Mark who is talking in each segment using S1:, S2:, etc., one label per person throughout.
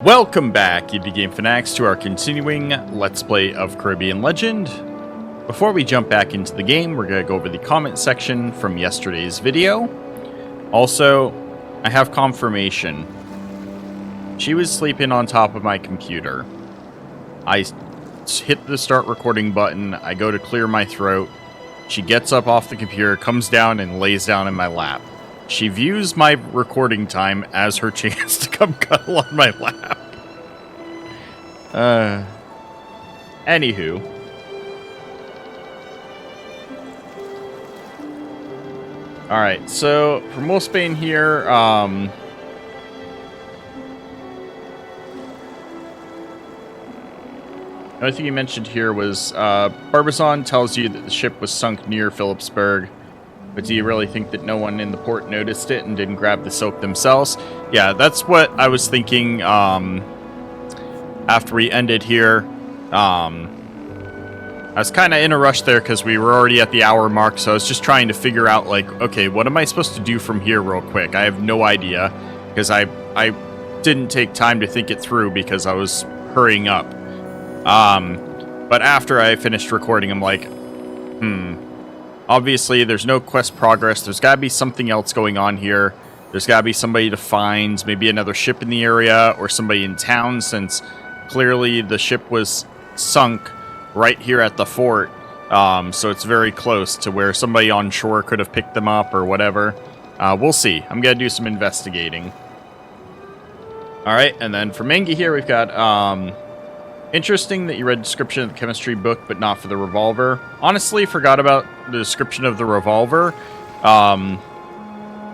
S1: Welcome back, you game fanatics, to our continuing Let's Play of Caribbean Legend. Before we jump back into the game, we're going to go over the comment section from yesterday's video. Also, I have confirmation. She was sleeping on top of my computer. I hit the start recording button, I go to clear my throat. She gets up off the computer, comes down, and lays down in my lap. She views my recording time as her chance to come cuddle on my lap. Anywho. Alright, so from Wolfsbane here, the only thing you mentioned here was, Barbizon tells you that the ship was sunk near Phillipsburg. But do you really think that no one in the port noticed it and didn't grab the silk themselves? Yeah, that's what I was thinking after we ended here. I was kind of in a rush there because we were already at the hour mark, so I was just trying to figure out, like, okay, what am I supposed to do from here real quick? I have no idea because I didn't take time to think it through because I was hurrying up. But after I finished recording, I'm like, obviously, there's no quest progress. There's got to be something else going on here. There's got to be somebody to find, maybe another ship in the area or somebody in town, since clearly the ship was sunk right here at the fort. So it's very close to where somebody on shore could have picked them up or whatever. We'll see. I'm going to do some investigating. All right, and then for Mengi here, we've got... interesting that you read description of the chemistry book, but not for the revolver. Honestly, forgot about the description of the revolver.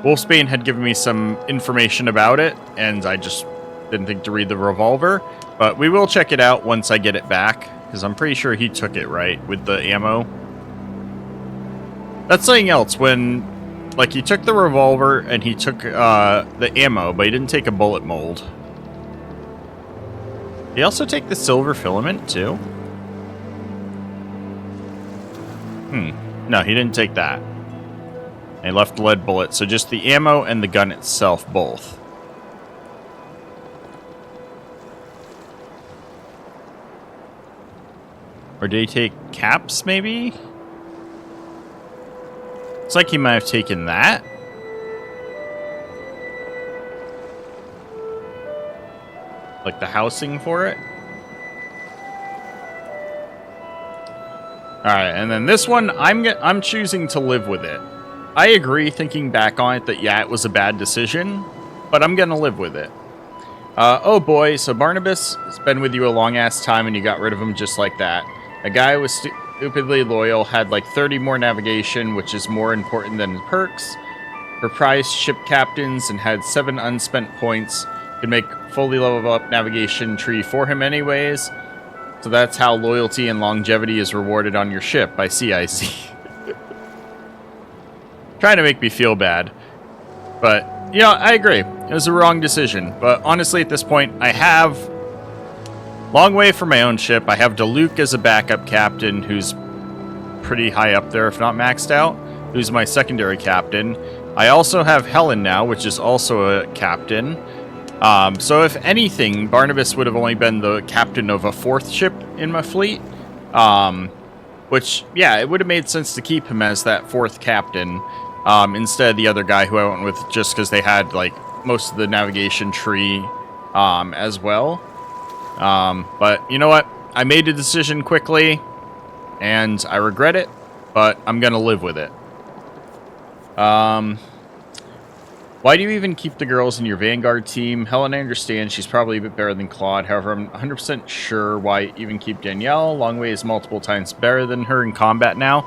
S1: Wolfsbane had given me some information about it, and I just didn't think to read the revolver. But we will check it out once I get it back, because I'm pretty sure he took it, right, with the ammo. That's something else, when, like, he took the revolver, and he took the ammo, but he didn't take a bullet mold. Did he also take the silver filament, too? No, he didn't take that. And he left the lead bullet, so just the ammo and the gun itself, both. Or did he take caps, maybe? It's like he might have taken that. Like the housing for it. Alright, and then this one, I'm choosing to live with it. I agree, thinking back on it, that yeah, it was a bad decision, but I'm gonna live with it. Oh boy, so Barnabas has been with you a long-ass time and you got rid of him just like that. A guy who was stupidly loyal, had like 30 more navigation, which is more important than perks. Reprised ship captains and had 7 unspent points. Could make fully level up navigation tree for him anyways. So that's how loyalty and longevity is rewarded on your ship. I see. Trying to make me feel bad. But, you know, I agree. It was a wrong decision. But honestly, at this point, I have... long way from my own ship. I have DeLuke as a backup captain who's pretty high up there, if not maxed out. Who's my secondary captain. I also have Helen now, which is also a captain. So if anything, Barnabas would have only been the captain of a 4th ship in my fleet. Which, yeah, it would have made sense to keep him as that 4th captain. Instead of the other guy who I went with just because they had, like, most of the navigation tree, as well. But, you know what? I made a decision quickly, and I regret it, but I'm gonna live with it. Why do you even keep the girls in your Vanguard team? Helen, I understand she's probably a bit better than Claude. However, I'm 100% sure why even keep Danielle. Longway is multiple times better than her in combat now.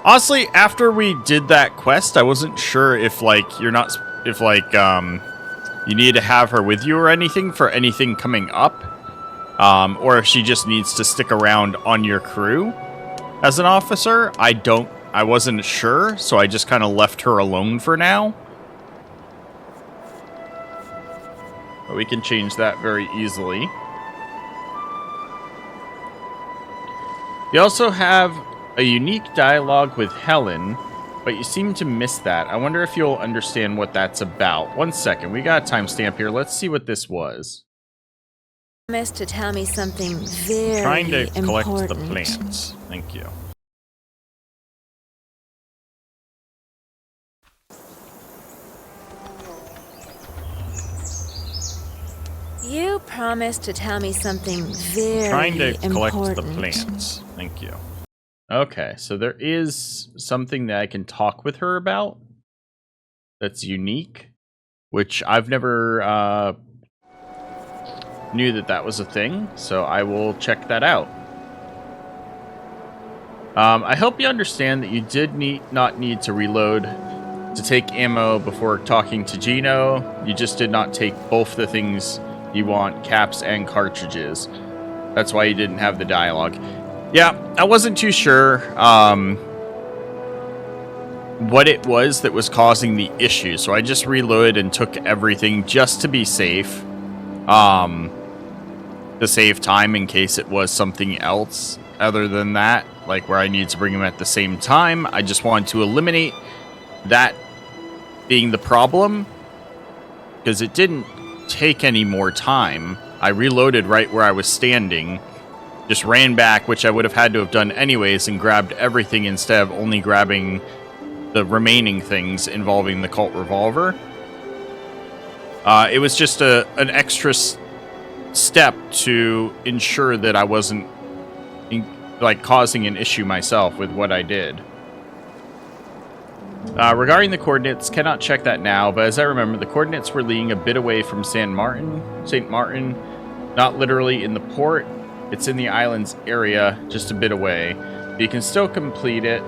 S1: Honestly, after we did that quest, I wasn't sure if, like, you need to have her with you or anything for anything coming up. Or if she just needs to stick around on your crew as an officer. I wasn't sure, so I just kind of left her alone for now. But we can change that very easily. You also have a unique dialogue with Helen, but you seem to miss that. I wonder if you'll understand what that's about. 1 second, we got a timestamp here. Let's see what this was.
S2: Promise to tell me something very
S1: Trying to collect
S2: important.
S1: the plants. Thank you.
S2: You promised to tell me something very
S1: Trying to collect
S2: important.
S1: the plants. Thank you. Okay, so there is something that I can talk with her about that's unique, which I've never knew that was a thing, so I will check that out. I hope you understand that you did not need to reload to take ammo before talking to Gino. You just did not take both the things you want, caps and cartridges. That's why you didn't have the dialogue. Yeah, I wasn't too sure what it was that was causing the issue, so I just reloaded and took everything just to be safe. To save time in case it was something else other than that, like where I need to bring them at the same time. I just wanted to eliminate that being the problem, because it didn't take any more time. I reloaded right where I was standing, just ran back, which I would have had to have done anyways, and grabbed everything instead of only grabbing the remaining things involving the Colt revolver. It was just an extra step to ensure that I wasn't causing an issue myself with what I did. Regarding the coordinates, cannot check that now, but as I remember, the coordinates were leading a bit away from St. Martin, not literally in the port. It's in the island's area, just a bit away. You can still complete it.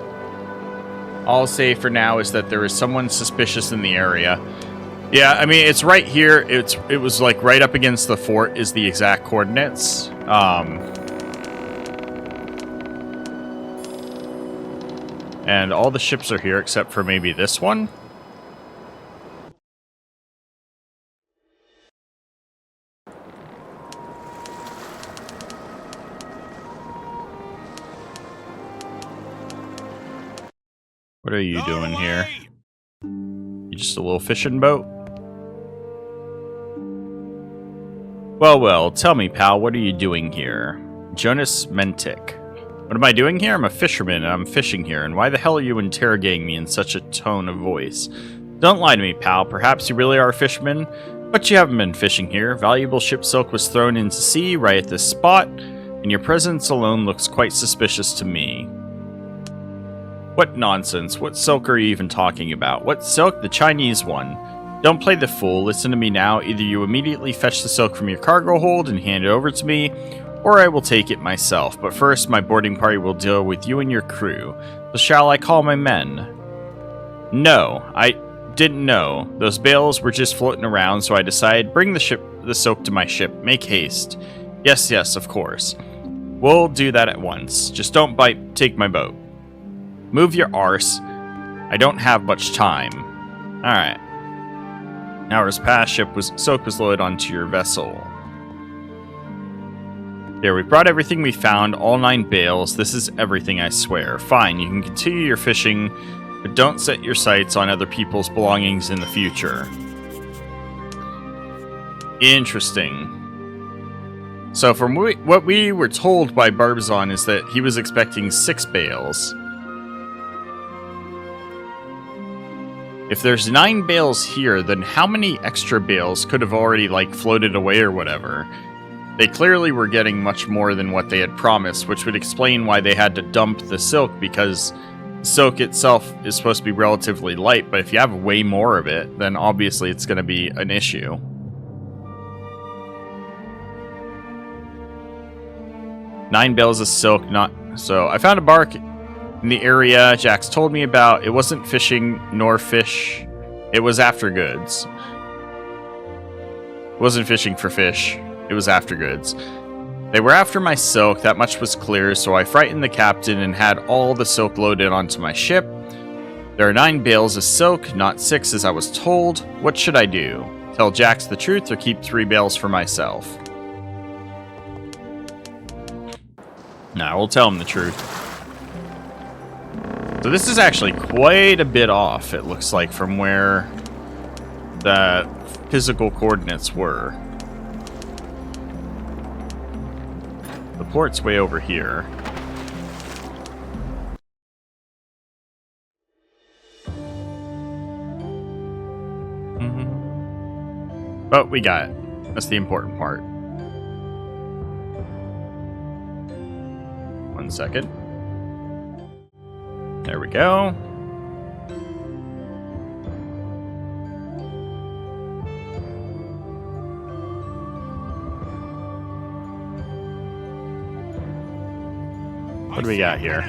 S1: All I'll say for now is that there is someone suspicious in the area. Yeah, I mean, it's right here. It was like right up against the fort is the exact coordinates. And all the ships are here except for maybe this one. What are you doing here? You just a little fishing boat? Well, tell me, pal, what are you doing here? Jonas Mentic. What am I doing here? I'm a fisherman, and I'm fishing here, and why the hell are you interrogating me in such a tone of voice? Don't lie to me, pal. Perhaps you really are a fisherman, but you haven't been fishing here. Valuable ship silk was thrown into sea right at this spot, and your presence alone looks quite suspicious to me. What nonsense. What silk are you even talking about? What silk? The Chinese one. Don't play the fool. Listen to me now. Either you immediately fetch the silk from your cargo hold and hand it over to me, or I will take it myself. But first, my boarding party will deal with you and your crew. So shall I call my men? No, I didn't know. Those bales were just floating around, so I decided, bring the silk to my ship. Make haste. Yes, of course. We'll do that at once. Just don't take my boat. Move your arse. I don't have much time. Alright. Hours past, silk was loaded onto your vessel. There, we brought everything we found, all 9 bales. This is everything, I swear. Fine, you can continue your fishing, but don't set your sights on other people's belongings in the future. Interesting. So from what we were told by Barbizon is that he was expecting 6 bales. If there's 9 bales here, then how many extra bales could have already, floated away or whatever? They clearly were getting much more than what they had promised, which would explain why they had to dump the silk, because silk itself is supposed to be relatively light, but if you have way more of it, then obviously it's going to be an issue. Nine bales of silk, So I found a bark in the area Jax told me about. It wasn't fishing nor fish. It was after goods. It wasn't fishing for fish. It was after goods. They were after my silk, that much was clear, so I frightened the captain and had all the silk loaded onto my ship. There are 9 bales of silk, not 6 as I was told. What should I do? Tell Jax the truth or keep 3 bales for myself? Nah, I will tell him the truth. So this is actually quite a bit off, it looks like, from where the physical coordinates were. The port's way over here. But we got it. That's the important part. 1 second. There we go. What do we got here?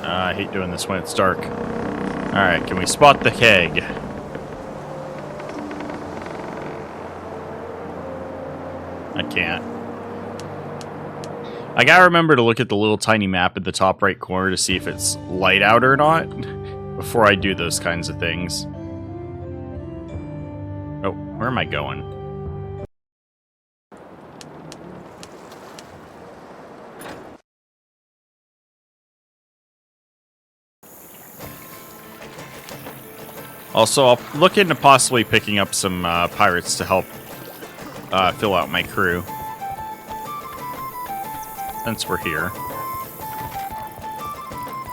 S1: I hate doing this when it's dark. Alright, can we spot the keg? I can't. I gotta remember to look at the little tiny map at the top right corner to see if it's light out or not before I do those kinds of things. Oh, where am I going? Also, I'll look into possibly picking up some pirates to help fill out my crew. Since we're here.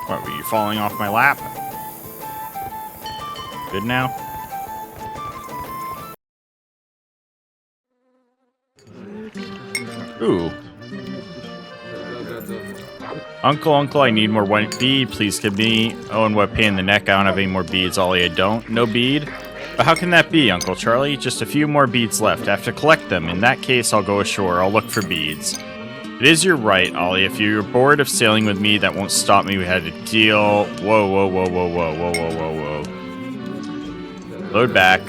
S1: What, were you falling off my lap? Good now? Ooh. Uncle, I need more white bead. Please give me. Oh, and what pain in the neck. I don't have any more beads. Ollie, I don't. No bead? But how can that be, Uncle Charlie? Just a few more beads left. I have to collect them. In that case, I'll go ashore. I'll look for beads. It is your right, Ollie. If you're bored of sailing with me, that won't stop me. We had a deal. Whoa, whoa, whoa, whoa, whoa, whoa, whoa, whoa, whoa. Load back.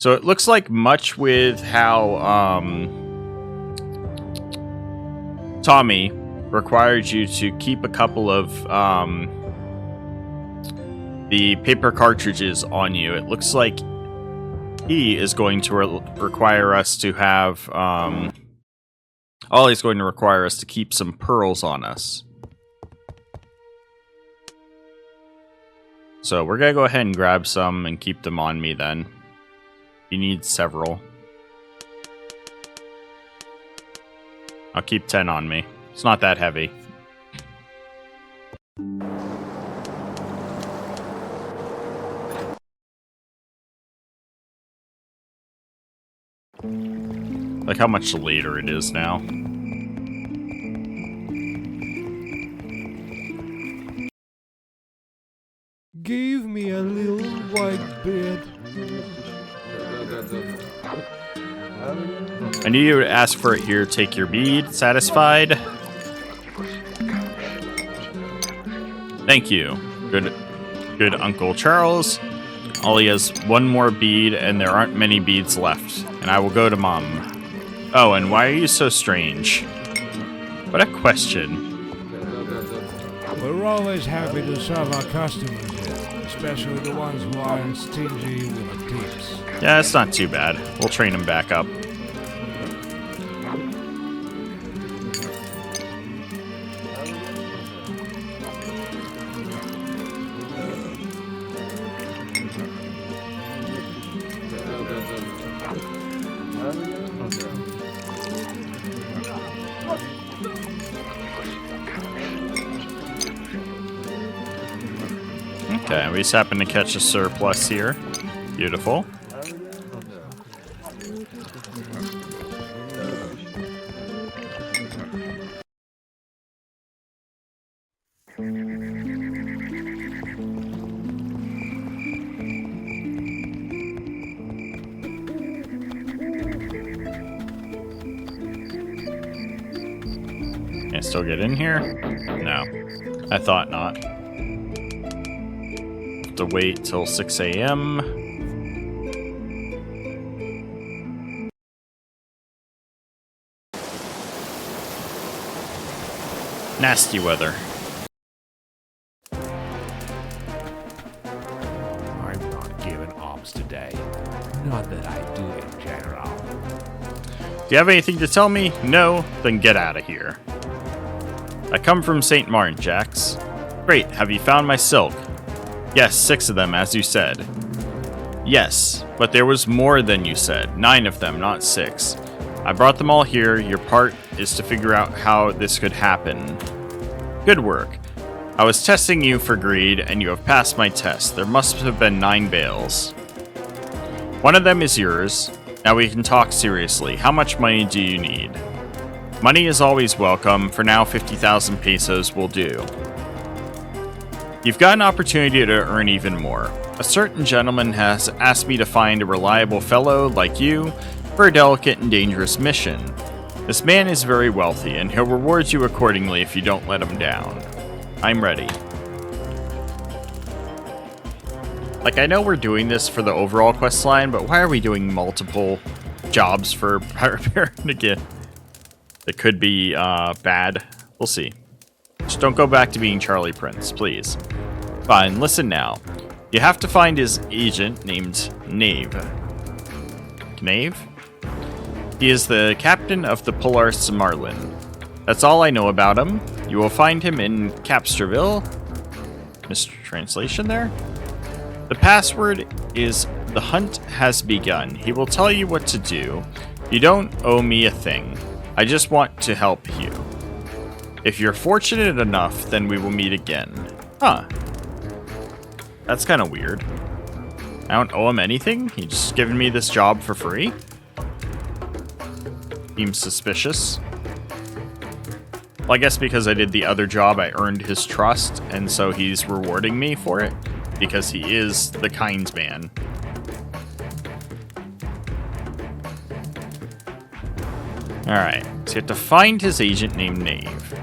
S1: So it looks like much with how, Tommy required you to keep a couple of the paper cartridges on you. It looks like he is going to require us to have Ollie's going to require us to keep some pearls on us. So we're gonna go ahead and grab some and keep them on me then. You need several. I'll keep 10 on me. It's not that heavy. Like how much later it is now.
S3: Give me a little white bed.
S1: I knew you would ask for it here. Take your bead. Satisfied? Thank you. Good Uncle Charles. Ollie has one more bead, and there aren't many beads left. And I will go to Mom. Oh, and why are you so strange? What a question.
S3: We're always happy to serve our customers here, especially the ones who aren't stingy with the tips.
S1: Yeah, it's not too bad. We'll train him back up. Okay, we just happen to catch a surplus here. Beautiful. Can I still get in here? No. I thought not. To wait till 6 a.m. Nasty weather.
S3: I'm not giving alms today. Not that I do in general.
S1: Do you have anything to tell me? No? Then get out of here. I come from St. Martin, Jax. Great, have you found my silk? Yes, 6 of them, as you said. Yes, but there was more than you said. 9 of them, not 6. I brought them all here. Your part is to figure out how this could happen. Good work. I was testing you for greed, and you have passed my test. There must have been 9 bales. One of them is yours. Now we can talk seriously. How much money do you need? Money is always welcome. For now, 50,000 pesos will do. You've got an opportunity to earn even more. A certain gentleman has asked me to find a reliable fellow like you for a delicate and dangerous mission. This man is very wealthy, and he'll reward you accordingly if you don't let him down. I'm ready. Like, I know we're doing this for the overall quest line, but why are we doing multiple jobs for Pirate Baron again? That could be bad. We'll see. Just don't go back to being Charlie Prince, please. Fine, listen now. You have to find his agent named Knave. Knave? He is the captain of the Polaris Marlin. That's all I know about him. You will find him in Capsterville. Mistranslation there? The password is "The hunt has begun." He will tell you what to do. You don't owe me a thing. I just want to help you. If you're fortunate enough, then we will meet again. Huh. That's kind of weird. I don't owe him anything? He's just giving me this job for free? Seems suspicious. Well, I guess because I did the other job, I earned his trust, and so he's rewarding me for it, because he is the kind man. Alright, so you have to find his agent named Knave.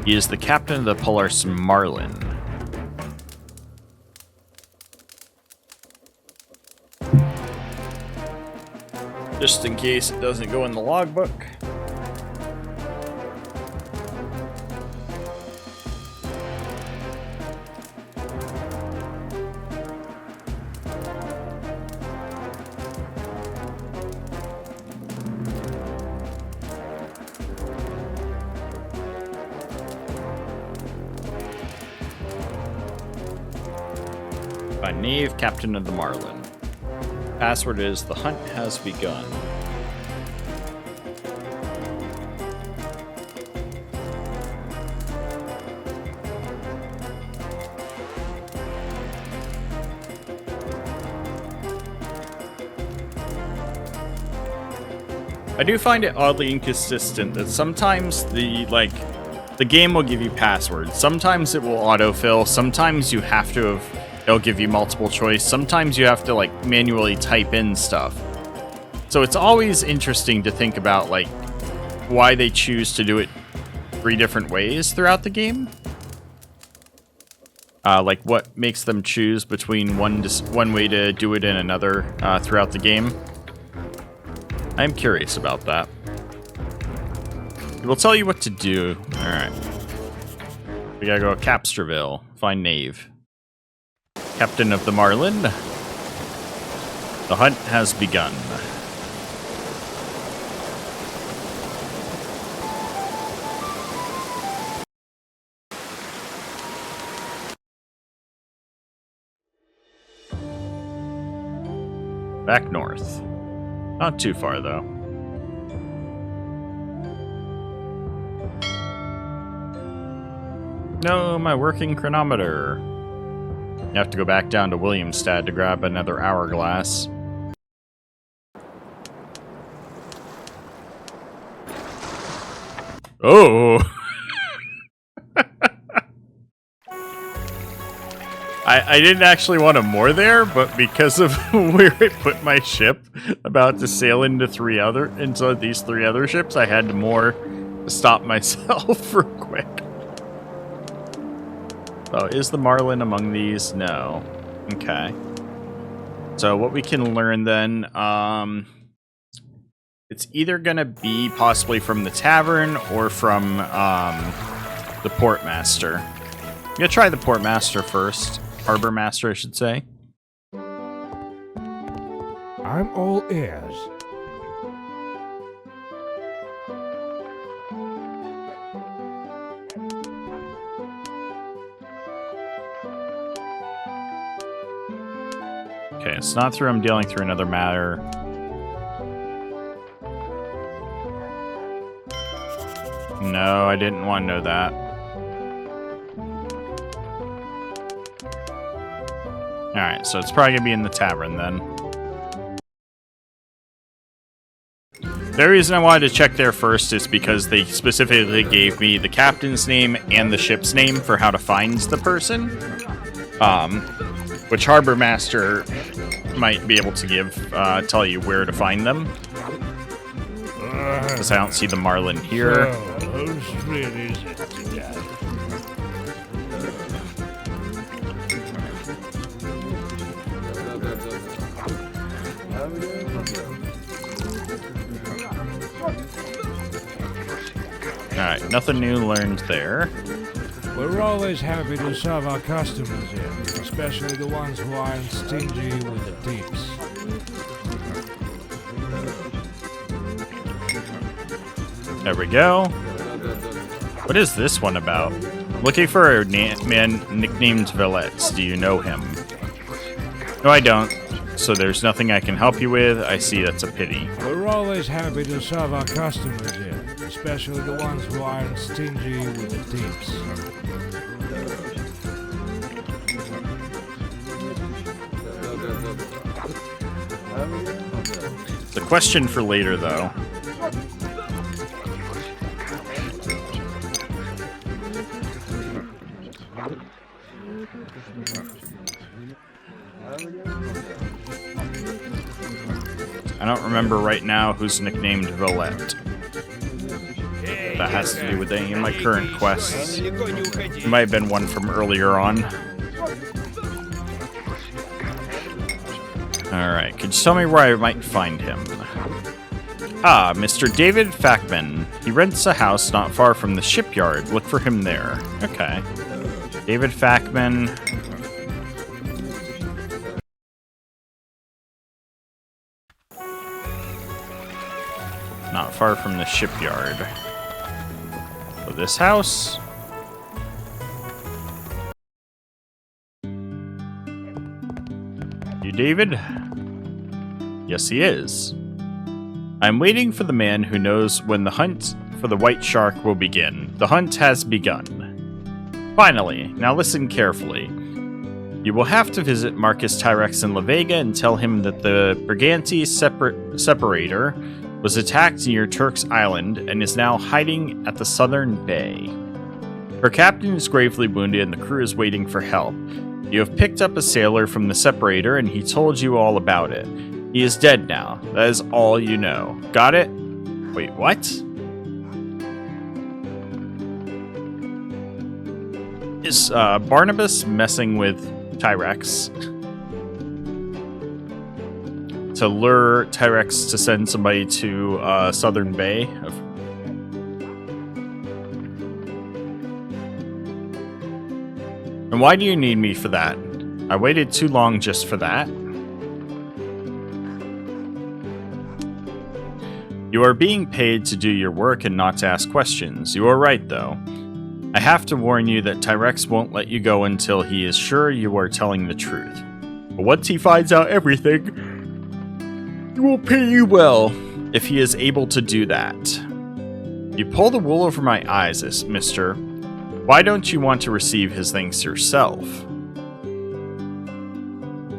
S1: He is the captain of the Polaris Marlin. Just in case it doesn't go in the logbook. By Knave, captain of the Marlin. Password is "The hunt has begun." I do find it oddly inconsistent that sometimes the game will give you passwords. Sometimes it will autofill. Sometimes you have to have. It'll give you multiple choice. Sometimes you have to like manually type in stuff. So it's always interesting to think about like why they choose to do it 3 different ways throughout the game. Like what makes them choose between one way to do it and another throughout the game. I'm curious about that. It will tell you what to do. All right. We gotta go to Capsterville. Find Knave. Captain of the Marlin. The hunt has begun. Back north. Not too far, though. No, my working chronometer. You have to go back down to Williamstad to grab another hourglass. Oh! I didn't actually want a more there, but because of where I put my ship, about to sail into these 3 other ships, I had to more to stop myself real quick. Oh, is the Marlin among these? No. Okay. So what we can learn then, it's either gonna be possibly from the tavern or from the Portmaster. I'm gonna try the Portmaster first. Harbor Master, I should say.
S3: I'm all ears.
S1: Okay, it's not through I'm dealing through another matter. No, I didn't want to know that. Alright, so it's probably going to be in the tavern then. The reason I wanted to check there first is because they specifically gave me the captain's name and the ship's name for how to find the person. Which Harbor Master might be able to tell you where to find them. Because I don't see the Marlin here.
S3: So, whose thrill is it today?
S1: Alright, nothing new learned there.
S3: We're always happy to serve our customers here, especially the ones who aren't stingy with the tips.
S1: There we go. What is this one about? Looking for a man nicknamed Villette. Do you know him? No, I don't. So there's nothing I can help you with. I see, that's a pity.
S3: We're always happy to serve our customers here, especially the ones who aren't stingy with the tips.
S1: The question for later, though. I don't remember right now who's nicknamed Villette. That has to do with any of my current quests. It might have been one from earlier on. Alright, could you tell me where I might find him? Ah, Mr. David Fackman. He rents a house not far from the shipyard. Look for him there. Okay. David Fackman. Not far from the shipyard. So this house? You David? Yes, he is. I'm waiting for the man who knows when the hunt for the white shark will begin. The hunt has begun. Finally, now listen carefully. You will have to visit Marcus Tyrex in La Vega and tell him that the Brigante Separator was attacked near Turk's Island and is now hiding at the southern bay. Her captain is gravely wounded and the crew is waiting for help. You have picked up a sailor from the Separator and he told you all about it. He is dead now. That is all you know. Got it? Wait, what? Is Barnabas messing with Tyrex to lure Tyrex to send somebody to Southern Bay? And why do you need me for that? I waited too long just for that. You are being paid to do your work and not to ask questions. You are right, though. I have to warn you that Tyrex won't let you go until he is sure you are telling the truth. But once he finds out everything, he will pay you well if he is able to do that. You pull the wool over my eyes, mister. Why don't you want to receive his thanks yourself?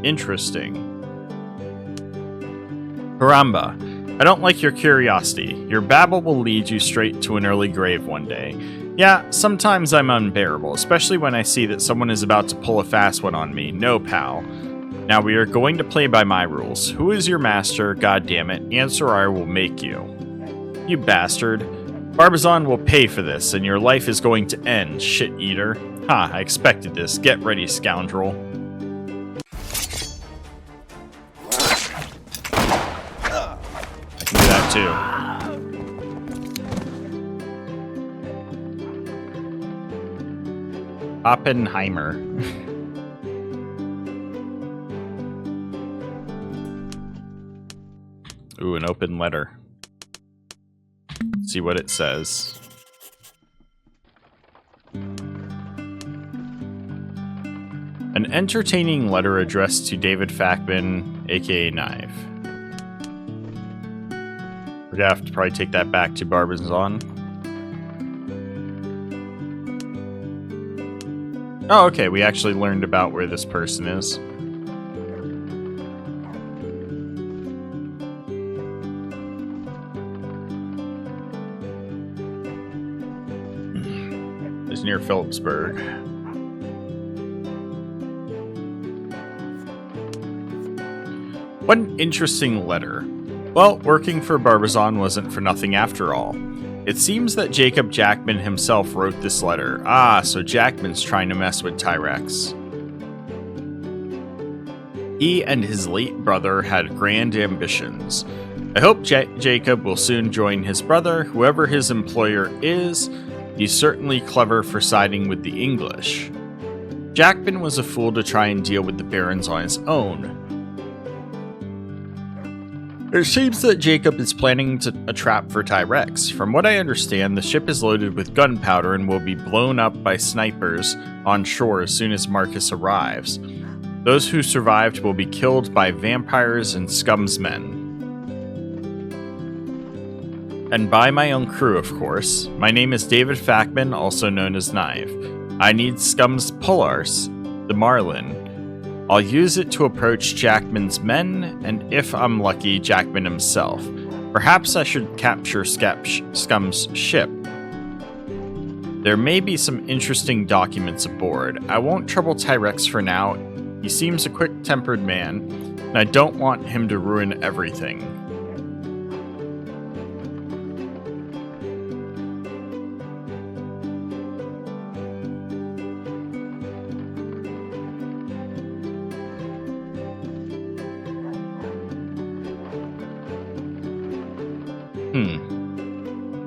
S1: Interesting. Caramba. I don't like your curiosity. Your babble will lead you straight to an early grave one day. Yeah, sometimes I'm unbearable, especially when I see that someone is about to pull a fast one on me. No, pal. Now we are going to play by my rules. Who is your master? God damn it. Answer or I will make you. You bastard. Barbazon will pay for this, and your life is going to end, shit-eater. Ha, I expected this. Get ready, scoundrel. I can do that too. Oppenheimer. Ooh, an open letter. Let's see what it says. An An entertaining letter addressed to David Fackman, aka Knife. We're gonna have to probably take that back to Barbizon. Oh, okay, we actually learned about where this person is. It's near Phillipsburg. What an interesting letter. Well, working for Barbizon wasn't for nothing after all. It seems that Jacob Jackman himself wrote this letter. Ah, so Jackman's trying to mess with Tyrex. He and his late brother had grand ambitions. I hope Jacob will soon join his brother, whoever his employer is. He's certainly clever for siding with the English. Jackman was a fool to try and deal with the barons on his own. It seems that Jacob is planning a trap for Tyrex. From what I understand, the ship is loaded with gunpowder and will be blown up by snipers on shore as soon as Marcus arrives. Those who survived will be killed by vampires and Scum's men. And by my own crew, of course. My name is David Fackman, also known as Knife. I need Scum's Polaris, the Marlin. I'll use it to approach Jackman's men, and if I'm lucky, Jackman himself. Perhaps I should capture Scum's ship. There may be some interesting documents aboard. I won't trouble Tyrex for now. He seems a quick-tempered man, and I don't want him to ruin everything.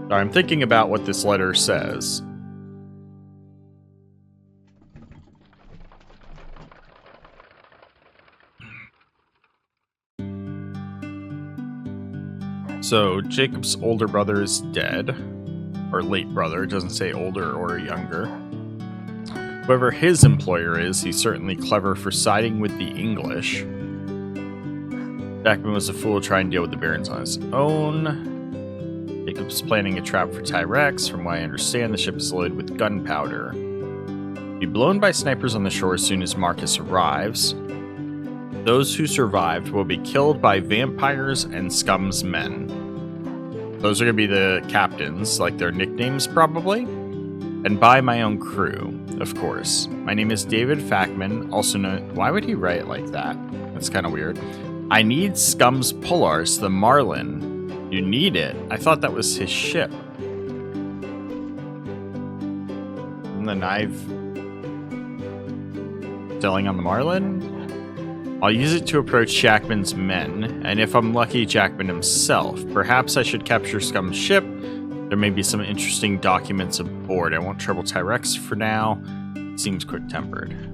S1: So I'm thinking about what this letter says. So Jacob's older brother is dead, or late brother, it doesn't say older or younger. Whoever his employer is, he's certainly clever for siding with the English. Jackman was a fool trying to deal with the barons on his own. Jacob's planning a trap for Tyrex. From what I understand, the ship is loaded with gunpowder. Be blown by snipers on the shore as soon as Marcus arrives. Those who survived will be killed by vampires and Scum's men. Those are going to be the captains, like their nicknames probably. And by my own crew, of course. My name is David Fackman, also known... Why would he write it like that? That's kind of weird. I need Scum's Polaris, the Marlin. You need it? I thought that was his ship. And the knife... Selling on the Marlin? I'll use it to approach Jackman's men, and if I'm lucky, Jackman himself. Perhaps I should capture Scum's ship. There may be some interesting documents aboard. I won't trouble Tyrex for now. Seems quick-tempered.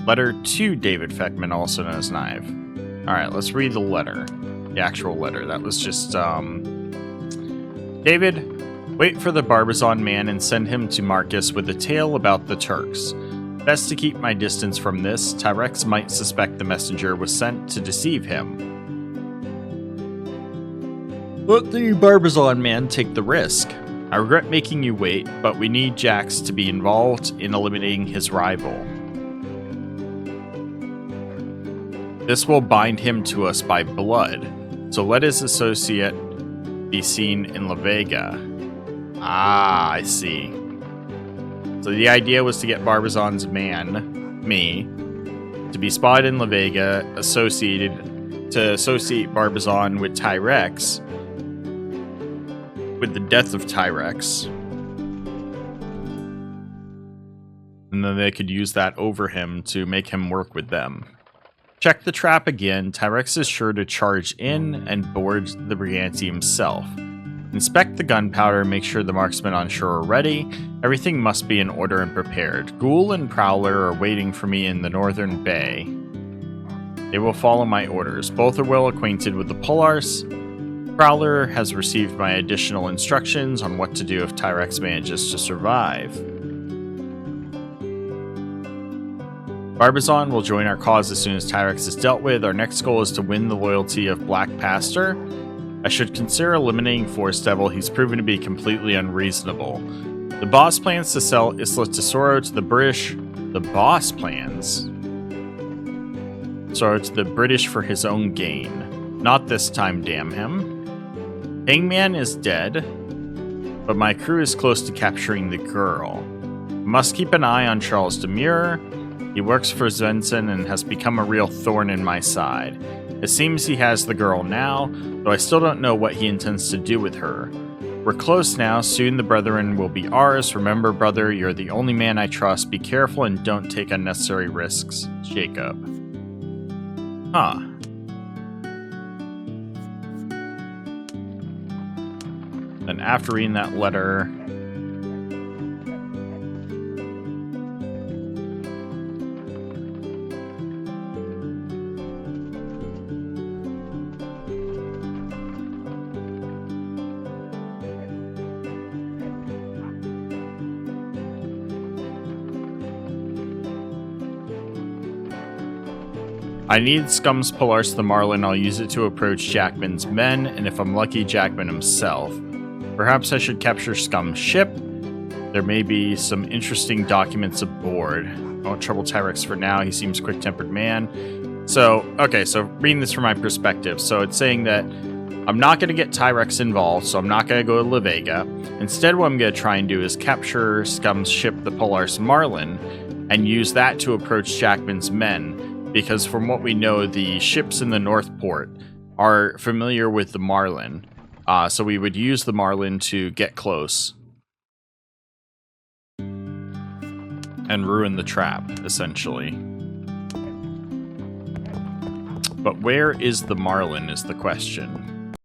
S1: Letter to David Fackman, also known as Knife. Alright, let's read the letter. The actual letter. That was just, David, wait for the Barbizon man and send him to Marcus with a tale about the Turks. Best to keep my distance from this. Tyrex might suspect the messenger was sent to deceive him. Let the Barbizon man take the risk. I regret making you wait, but we need Jax to be involved in eliminating his rival. This will bind him to us by blood, so let his associate be seen in La Vega. Ah, I see. So the idea was to get Barbizon's man, me, to be spotted in La Vega, to associate Barbizon with Tyrex, with the death of Tyrex. And then they could use that over him to make him work with them. Check the trap again. Tyrex is sure to charge in and board the Brigante himself. Inspect the gunpowder, make sure the marksmen on shore are ready. Everything must be in order and prepared. Ghoul and Prowler are waiting for me in the northern bay. They will follow my orders. Both are well acquainted with the Polaris. Prowler has received my additional instructions on what to do if Tyrex manages to survive. Barbizon will join our cause as soon as Tyrex is dealt with. Our next goal is to win the loyalty of Black Pastor. I should consider eliminating Forest Devil. He's proven to be completely unreasonable. The boss plans to sell Isla Tesoro to the British. The boss plans? So to the British for his own gain. Not this time, damn him. Hangman is dead, but my crew is close to capturing the girl. Must keep an eye on Charles Demure. He works for Svensson and has become a real thorn in my side. It seems he has the girl now, though I still don't know what he intends to do with her. We're close now. Soon the brethren will be ours. Remember, brother, you're the only man I trust. Be careful and don't take unnecessary risks. Jacob. Huh. And after reading that letter... I need Scum's Polaris the Marlin. I'll use it to approach Jackman's men, and if I'm lucky, Jackman himself. Perhaps I should capture Scum's ship. There may be some interesting documents aboard. I won't trouble Tyrex for now. He seems a quick-tempered man. So, okay, so reading this from my perspective. So it's saying that I'm not going to get Tyrex involved, so I'm not going to go to La Vega. Instead, what I'm going to try and do is capture Scum's ship, the Polaris Marlin, and use that to approach Jackman's men. Because from what we know, the ships in the North Port are familiar with the Marlin. So we would use the Marlin to get close. And ruin the trap, essentially. But where is the Marlin is the question.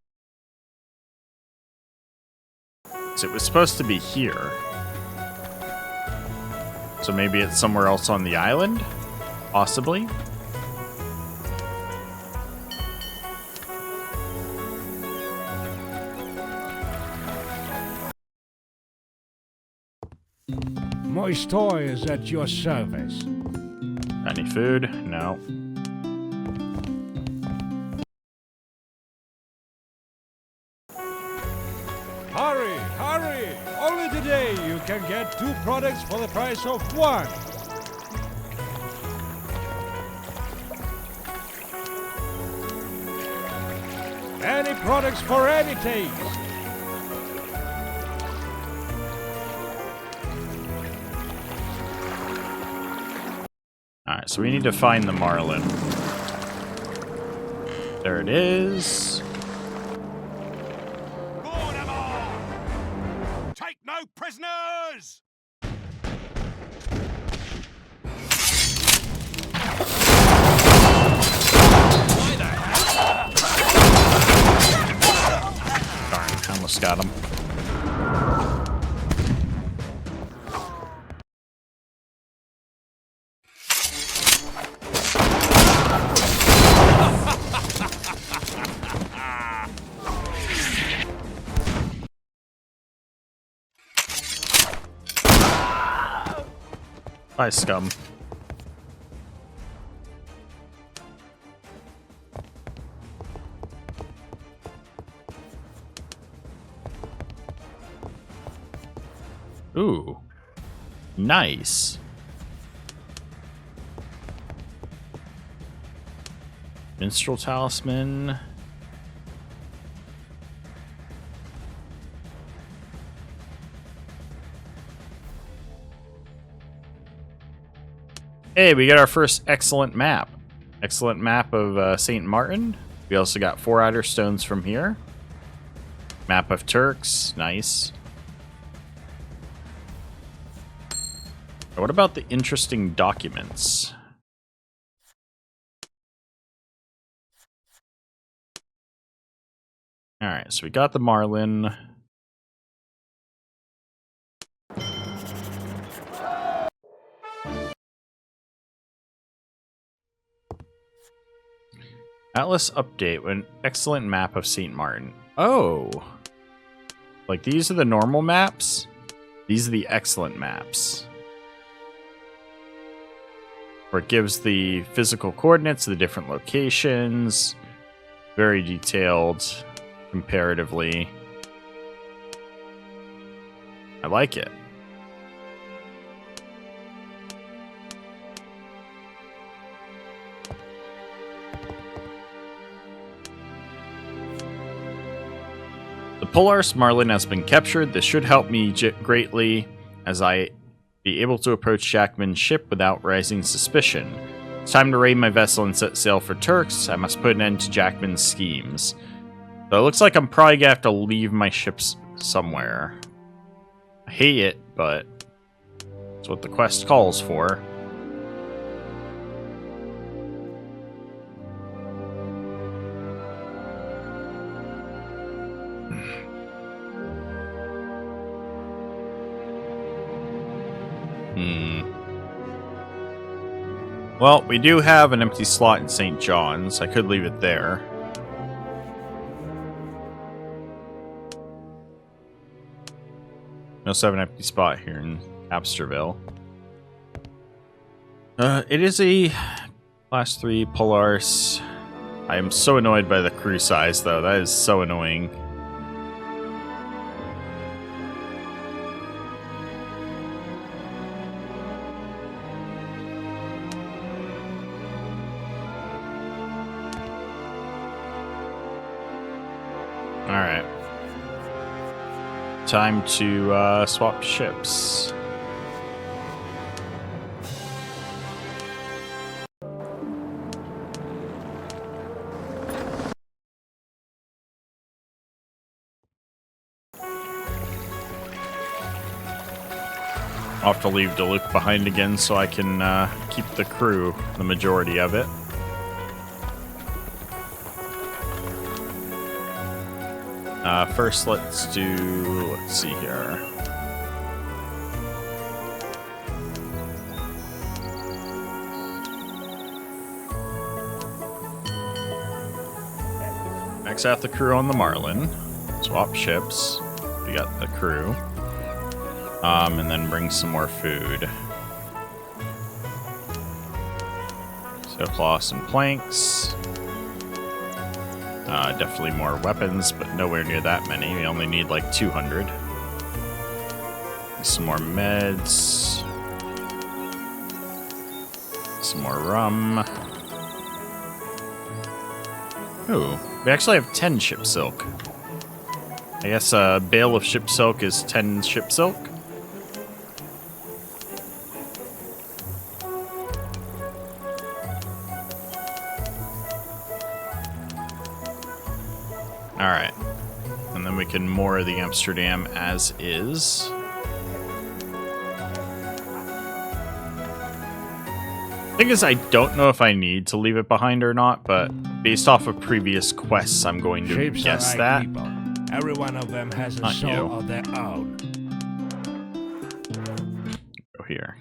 S1: So it was supposed to be here. So maybe it's somewhere else on the island? Possibly?
S3: My store is at your service.
S1: Any food? No.
S3: Hurry, hurry! Only today you can get 2 products for the price of 1. Any products for any taste.
S1: Alright, so we need to find the Marlin. There it is.
S4: Board 'em all! Take no prisoners!
S1: Darn, I almost got him. Bye, Scum. Ooh. Nice. Minstrel Talisman. Hey, we got our first excellent map. Excellent map of St. Martin. We also got 4 outer stones from here. Map of Turks. Nice. What about the interesting documents? Alright, so we got the Marlin. Atlas update with an excellent map of St. Martin. Oh. Like, these are the normal maps? These are the excellent maps. Where it gives the physical coordinates of the different locations. Very detailed, comparatively. I like it. The Polaris Marlin has been captured. This should help me greatly as I be able to approach Jackman's ship without raising suspicion. It's time to raid my vessel and set sail for Turks. I must put an end to Jackman's schemes. So it looks like I'm probably gonna have to leave my ships somewhere. I hate it, but it's what the quest calls for. Well, we do have an empty slot in St. John's. I could leave it there. We also have an empty spot here in Absterville. It is a Class 3 Polaris. I am so annoyed by the crew size, though. That is so annoying. Alright. Time to swap ships. I'll have to leave Duluth behind again so I can keep the crew, the majority of it. First, let's see here. Max out the crew on the Marlin. Swap ships. We got the crew. And then bring some more food. So cloths and planks. Definitely more weapons, but nowhere near that many. We only need like 200. Some more meds. Some more rum. Ooh, we actually have 10 ship silk. I guess a bale of ship silk is 10 ship silk. Alright. And then we can moor the Amsterdam as is. Thing is, I don't know if I need to leave it behind or not, but based off of previous quests, I'm going to
S3: Shapes
S1: guess
S3: are
S1: that.
S3: like people. Every one of them has a
S1: Not
S3: soul
S1: you.
S3: of their own.
S1: Go here.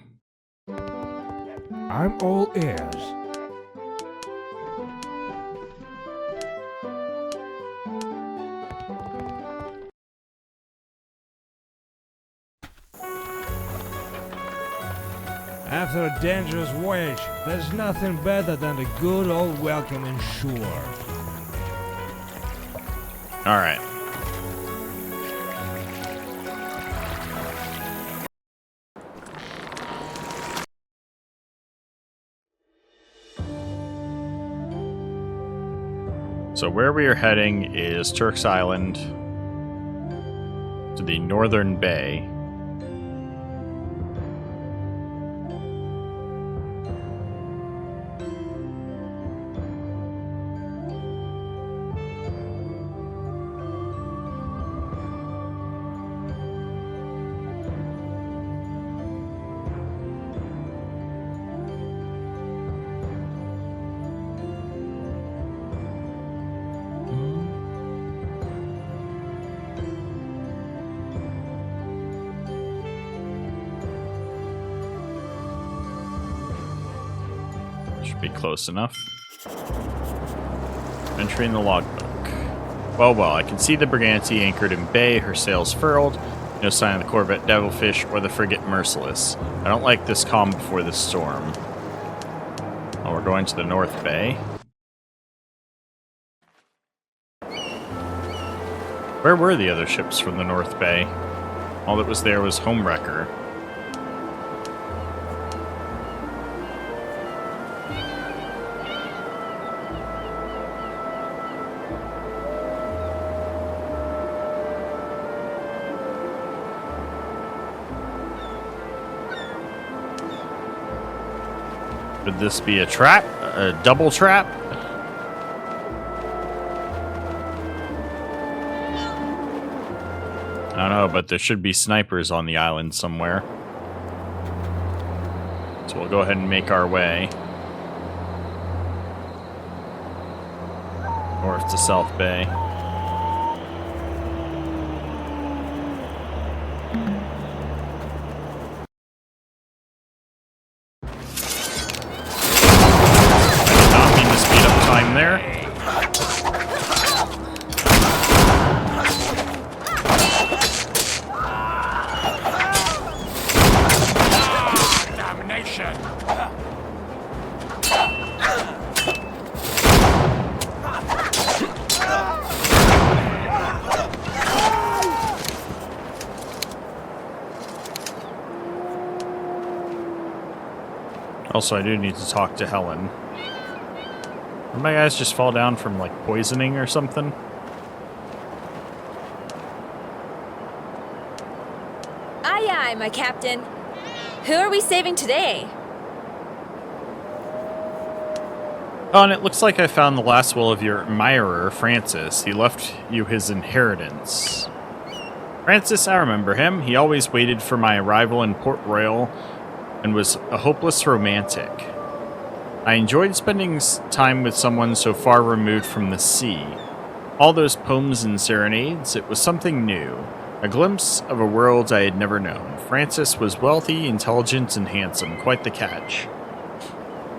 S3: I'm all ears. After a dangerous voyage, there's nothing better than a good old welcoming shore.
S1: Alright. So where we are heading is Turks Island to the northern bay. Should be close enough. Entry in the logbook. Well, well, I can see the Brigante anchored in bay, her sails furled. No sign of the corvette Devilfish or the frigate Merciless. I don't like this calm before the storm. Oh, we're going to the North Bay. Where were the other ships from the North Bay? All that was there was Homewrecker. Could this be a trap? A double trap? I don't know, but there should be snipers on the island somewhere. So we'll go ahead and make our way north to South Bay. There.
S4: Damnation!
S1: Also, I do need to talk to Helen. Did my guys just fall down from, like, poisoning or something?
S2: Aye, aye, my captain. Who are we saving today?
S1: Oh, and it looks like I found the last will of your admirer, Francis. He left you his inheritance. Francis, I remember him. He always waited for my arrival in Port Royal and was a hopeless romantic. I enjoyed spending time with someone so far removed from the sea. All those poems and serenades, it was something new. A glimpse of a world I had never known. Francis was wealthy, intelligent, and handsome. Quite the catch.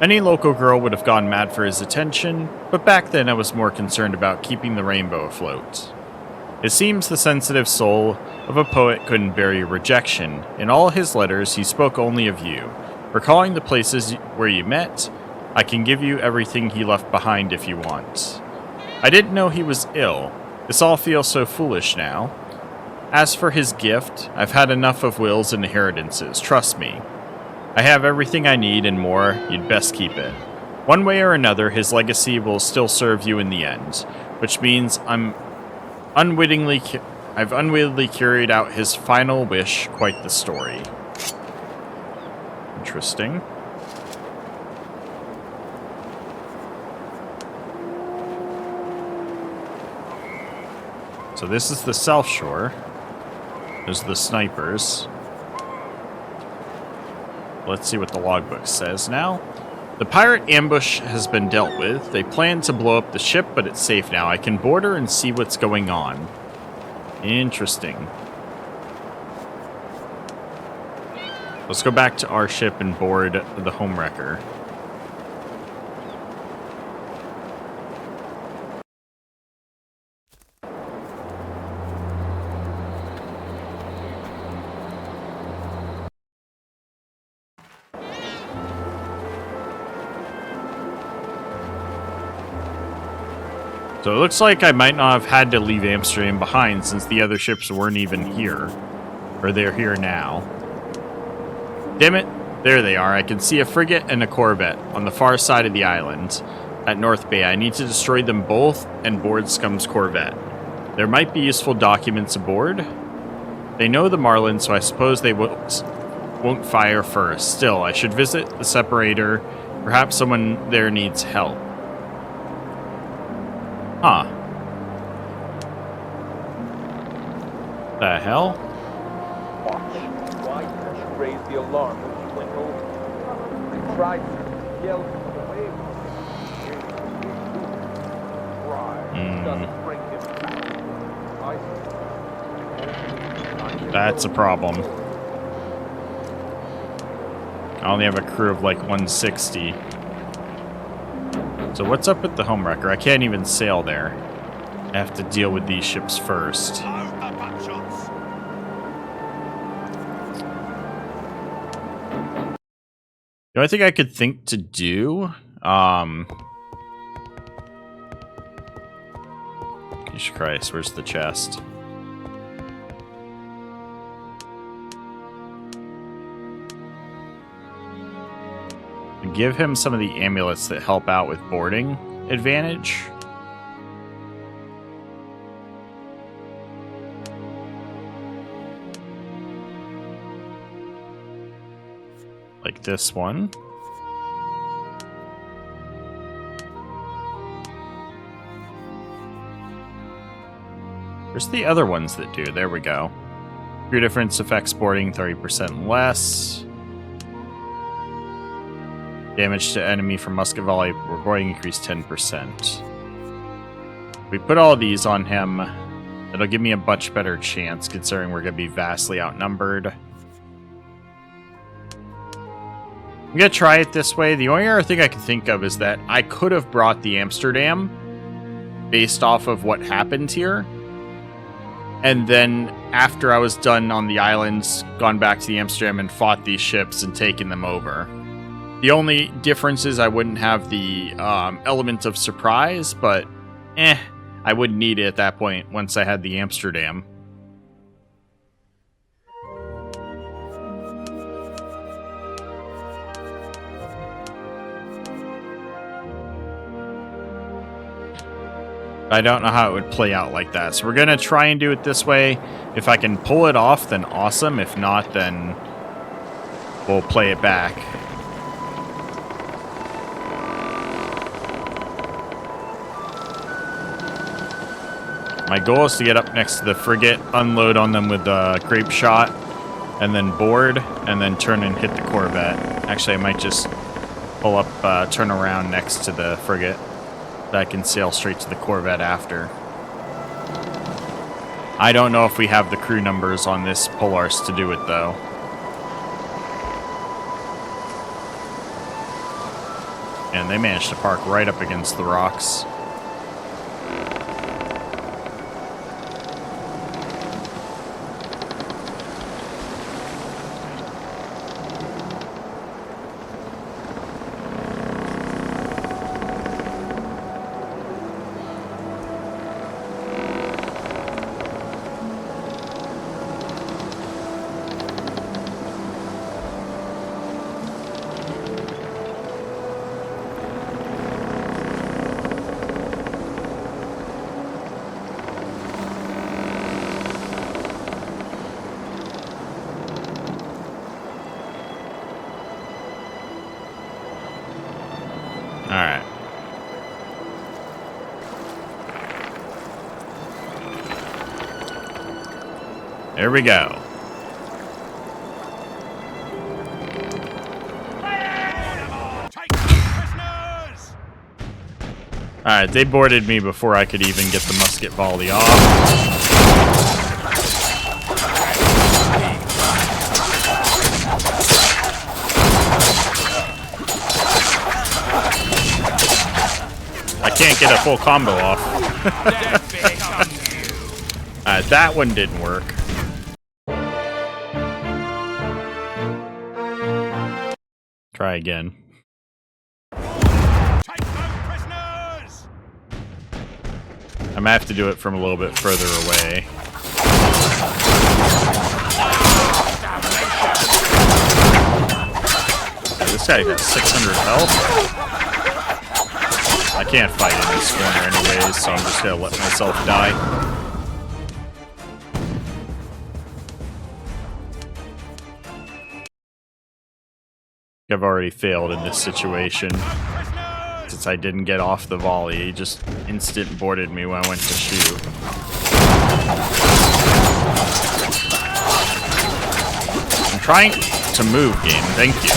S1: Any local girl would have gone mad for his attention, but back then I was more concerned about keeping the rainbow afloat. It seems the sensitive soul of a poet couldn't bear rejection. In all his letters, he spoke only of you. Recalling the places where you met, I can give you everything he left behind if you want. I didn't know he was ill. This all feels so foolish now. As for his gift, I've had enough of wills and inheritances, trust me. I have everything I need and more, you'd best keep it. One way or another, his legacy will still serve you in the end, which means I've unwittingly carried out his final wish, quite the story. Interesting. So this is the South Shore. There's the snipers. Let's see what the logbook says now. The pirate ambush has been dealt with. They plan to blow up the ship, but it's safe now. I can board her and see what's going on. Interesting. Let's go back to our ship and board the Homewrecker. So it looks like I might not have had to leave Amsterdam behind since the other ships weren't even here. Or they're here now. Damn it. There they are. I can see a frigate and a corvette on the far side of the island at North Bay. I need to destroy them both and board Scum's corvette. There might be useful documents aboard. They know the Marlin, so I suppose they won't fire first. Still, I should visit the separator. Perhaps someone there needs help. Huh. The hell?
S5: Why didn't you raise the alarm when you went over? I tried to yell from the waves. Doesn't bring him back.
S1: That's a problem. I only have a crew of like 160. So what's up with the Homewrecker? I can't even sail there. I have to deal with these ships first.
S4: Load the buckshots.
S1: The only thing I could think to do, Jesus Christ, where's the chest? Give him some of the amulets that help out with boarding advantage. Like this one. Where's the other ones that do? There we go. Crew difference affects boarding 30% less. Damage to enemy from musket volley or boarding increased 10%. We put all these on him. It'll give me a much better chance considering we're going to be vastly outnumbered. I'm going to try it this way. The only other thing I can think of is that I could have brought the Amsterdam based off of what happened here. And then after I was done on the islands, gone back to the Amsterdam and fought these ships and taken them over. The only difference is I wouldn't have the element of surprise, but I wouldn't need it at that point once I had the Amsterdam. I don't know how it would play out like that. So we're going to try and do it this way. If I can pull it off, then awesome. If not, then we'll play it back. My goal is to get up next to the frigate, unload on them with a grape shot, and then board, and then turn and hit the corvette. Actually, I might just pull up, turn around next to the frigate. I can sail straight to the corvette after. I don't know if we have the crew numbers on this Polaris to do it, though. And they managed to park right up against the rocks. Alright. There we go.
S4: Take prisoners!
S1: Alright, they boarded me before I could even get the musket volley off. I can't get a full combo off. Alright, that one didn't work. Try again.
S4: Take no prisoners!
S1: I'm gonna have to do it from a little bit further away. Hey, this guy got 600 health. I can't fight in this corner anyways, so I'm just gonna let myself die. I've already failed in this situation. Since I didn't get off the volley, he just instant boarded me when I went to shoot. I'm trying to move, game. Thank you.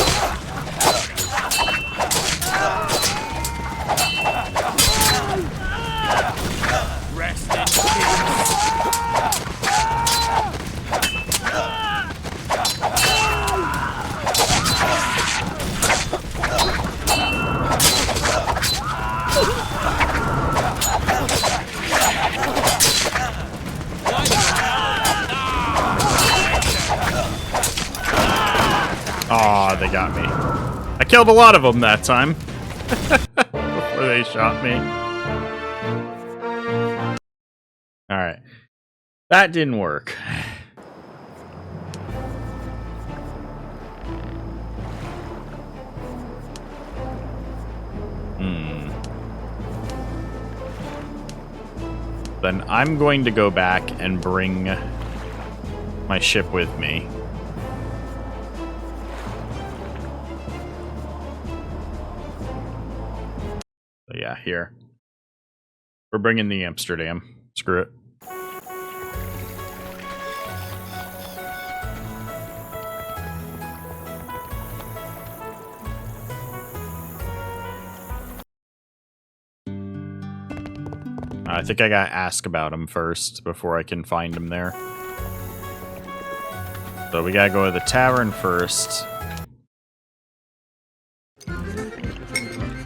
S1: Aw, they got me. I killed a lot of them that time. Before they shot me. Alright. That didn't work. Then I'm going to go back and bring my ship with me. So yeah, here. We're bringing the Amsterdam. Screw it. I think I gotta ask about him first before I can find him there. So we gotta go to the tavern first.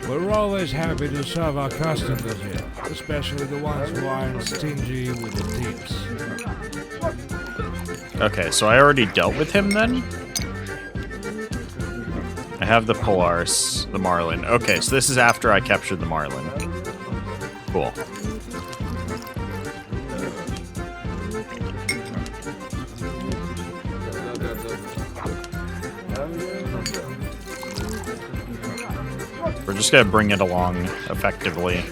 S3: We're always happy to serve our customers here, especially the ones who aren't stingy with the tips.
S1: Okay, so I already dealt with him then? I have the Polaris, the Marlin. Okay, so this is after I captured the Marlin. Cool. We're just gonna bring it along effectively.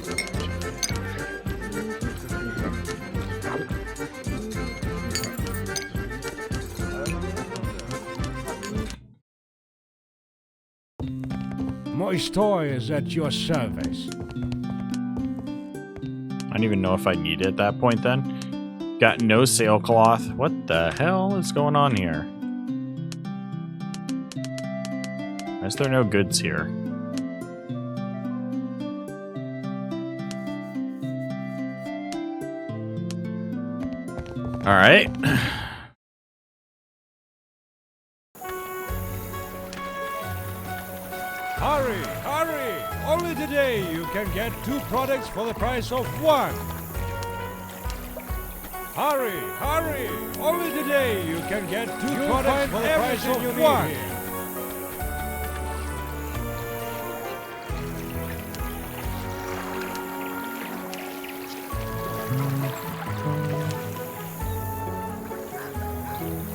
S3: My store is at your service.
S1: I don't even know if I need it at that point then. Got no sailcloth. What the hell is going on here? Why is there no goods here? Alright.
S3: Hurry, hurry! Only today you can get 2 products for the price of 1. Hurry, hurry! Only today you can get 2 products for the price of 1.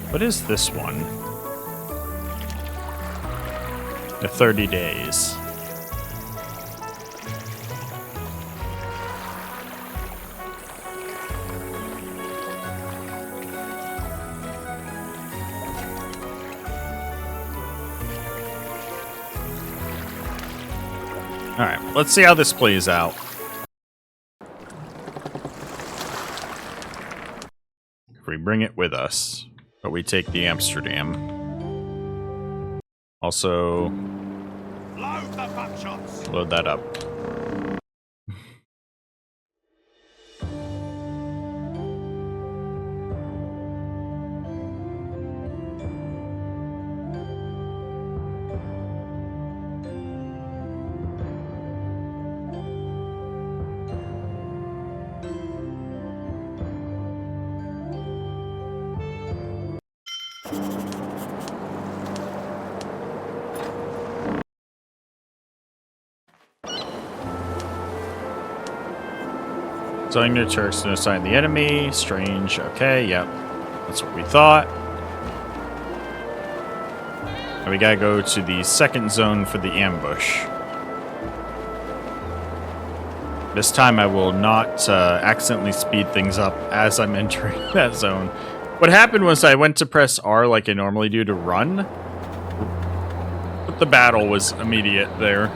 S1: What is this one? The 30 days. Alright, let's see how this plays out. If we bring it with us. But we take the Amsterdam. Also,
S4: Load the buckshots.
S1: load that up. Selling the Turks to assign the enemy. Strange. Okay, yep. That's what we thought. And we gotta go to the second zone for the ambush. This time I will not accidentally speed things up as I'm entering that zone. What happened was I went to press R like I normally do to run. But the battle was immediate there.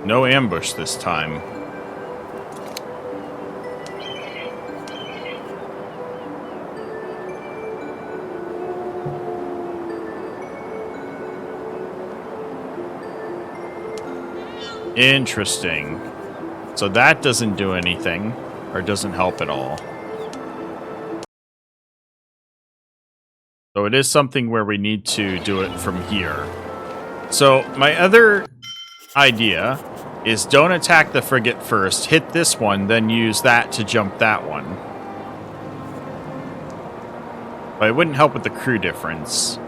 S1: No ambush this time. Interesting. So that doesn't do anything, or doesn't help at all. So it is something where we need to do it from here. So my other idea is don't attack the frigate first, hit this one, then use that to jump that one. But it wouldn't help with the crew difference.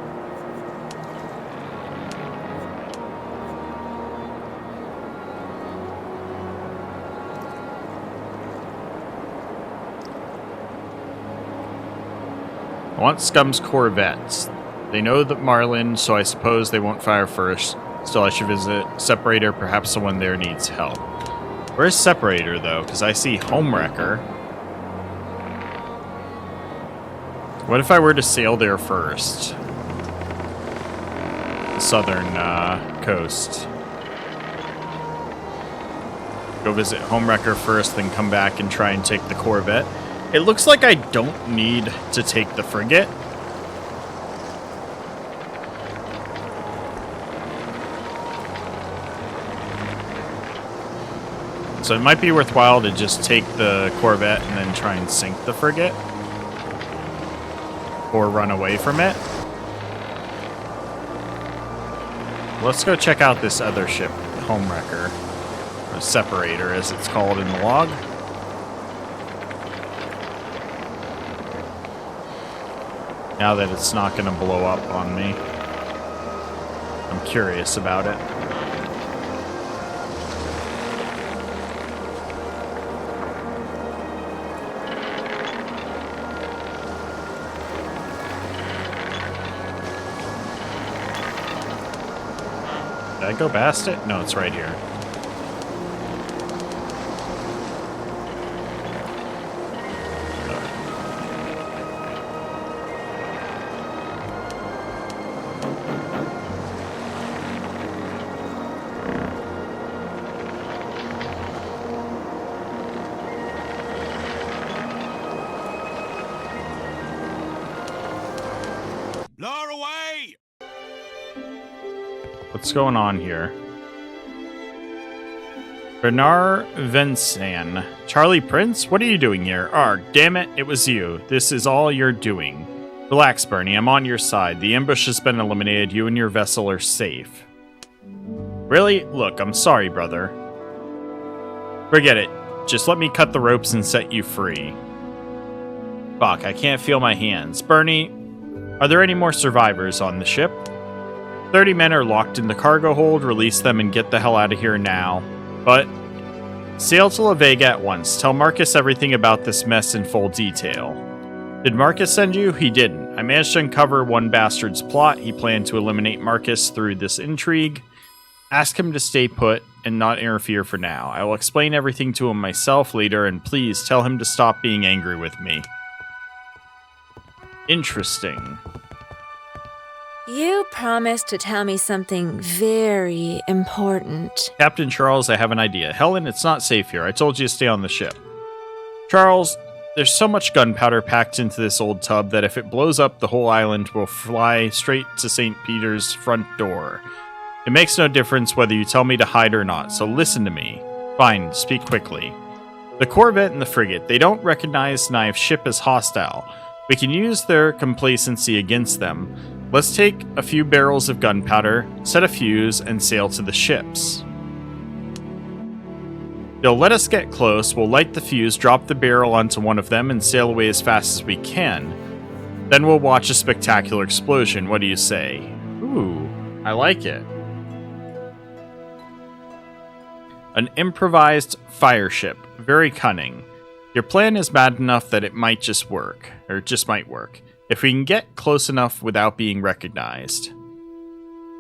S1: I want Scum's corvettes. They know that Marlin, so I suppose they won't fire first. Still, I should visit Separator. Perhaps someone there needs help. Where's Separator, though? Because I see Homewrecker. What if I were to sail there first? The southern coast. Go visit Homewrecker first, then come back and try and take the Corvette. It looks like I don't need to take the frigate. So it might be worthwhile to just take the Corvette and then try and sink the frigate. Or run away from it. Let's go check out this other ship, Homewrecker. Or Separator, as it's called in the log. Now that it's not going to blow up on me. I'm curious about it. Did I go past it? No, it's right here.
S4: Lower away!
S1: What's going on here? Bernard Vincent. Charlie Prince? What are you doing here? Arg, damn it, it was you. This is all you're doing. Relax, Bernie, I'm on your side. The ambush has been eliminated. You and your vessel are safe. Really? Look, I'm sorry, brother. Forget it. Just let me cut the ropes and set you free. Fuck, I can't feel my hands. Bernie, are there any more survivors on the ship? 30 men are locked in the cargo hold. Release them and get the hell out of here now. But sail to La Vega at once. Tell Marcus everything about this mess in full detail. Did Marcus send you? He didn't. I managed to uncover one bastard's plot. He planned to eliminate Marcus through this intrigue. Ask him to stay put and not interfere for now. I will explain everything to him myself later, and please tell him to stop being angry with me. Interesting.
S2: You promised to tell me something very important.
S1: Captain Charles, I have an idea. Helen, it's not safe here. I told you to stay on the ship. Charles, there's so much gunpowder packed into this old tub that if it blows up, the whole island will fly straight to St. Peter's front door. It makes no difference whether you tell me to hide or not, so listen to me. Fine, speak quickly. The Corvette and the frigate, they don't recognize Knife's ship as hostile. We can use their complacency against them. Let's take a few barrels of gunpowder, set a fuse, and sail to the ships. They'll let us get close, we'll light the fuse, drop the barrel onto one of them, and sail away as fast as we can. Then we'll watch a spectacular explosion. What do you say? Ooh, I like it. An improvised fire ship. Very cunning. Your plan is bad enough that it might just work. Or it just might work. If we can get close enough without being recognized.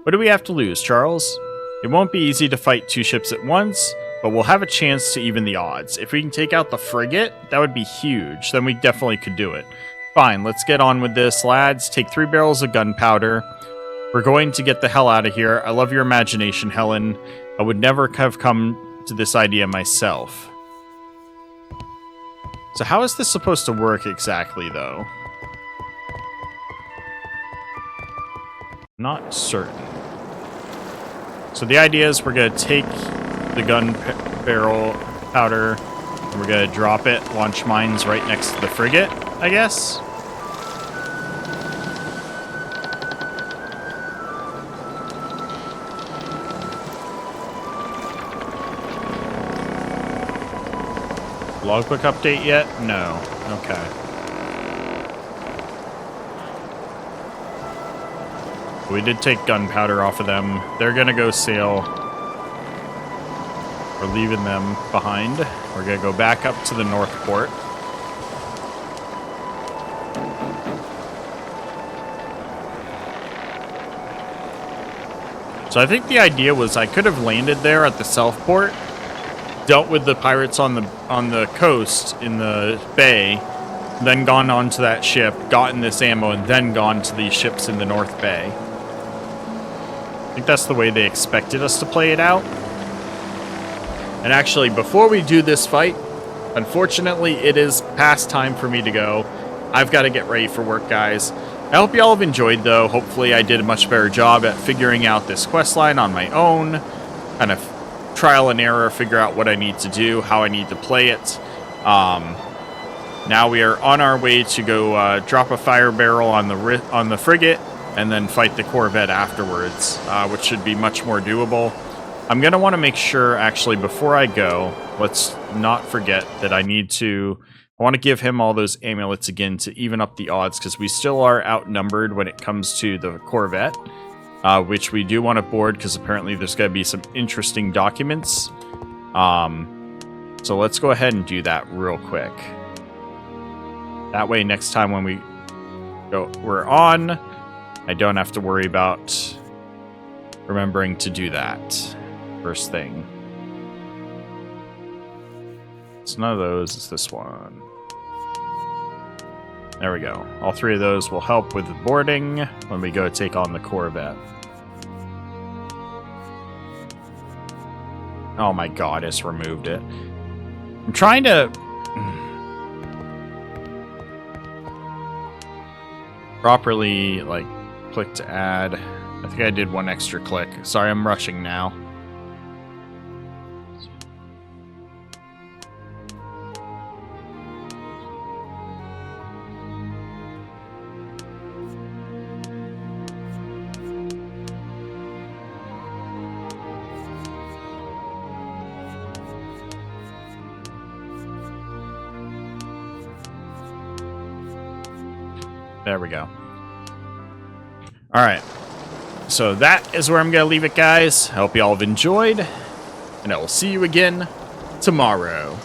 S1: What do we have to lose, Charles? It won't be easy to fight two ships at once, but we'll have a chance to even the odds. If we can take out the frigate, that would be huge. Then we definitely could do it. Fine, let's get on with this, lads. Take 3 barrels of gunpowder. We're going to get the hell out of here. I love your imagination, Helen. I would never have come to this idea myself. So how is this supposed to work exactly, though? Not certain. So the idea is we're going to take the gun barrel powder and we're going to drop it, launch mines right next to the frigate, I guess. Logbook update yet? No. Okay. We did take gunpowder off of them. They're gonna go sail. We're leaving them behind. We're gonna go back up to the North Port. So I think the idea was I could have landed there at the South Port, dealt with the pirates on the coast in the bay, then gone onto that ship, gotten this ammo, and then gone to these ships in the North Bay. I think that's the way they expected us to play it out. And actually, before we do this fight, unfortunately, it is past time for me to go. I've got to get ready for work, guys. I hope y'all have enjoyed, though. Hopefully, I did a much better job at figuring out this questline on my own. Kind of trial and error, figure out what I need to do, how I need to play it. Now we are on our way to go drop a fire barrel on the frigate, and then fight the Corvette afterwards, which should be much more doable. I'm going to want to make sure, actually, before I go, let's not forget that I want to give him all those amulets again to even up the odds, because we still are outnumbered when it comes to the Corvette, which we do want to board, because apparently there's going to be some interesting documents. So let's go ahead and do that real quick. That way, next time when we're on, I don't have to worry about remembering to do that first thing. It's none of those, it's this one. There we go. All three of those will help with boarding when we go take on the Corvette. Oh my god, it's removed it. I'm trying to properly, like, click to add. I think I did one extra click. Sorry, I'm rushing now. There we go. All right. So that is where I'm going to leave it, guys. I hope you all have enjoyed, and I will see you again tomorrow.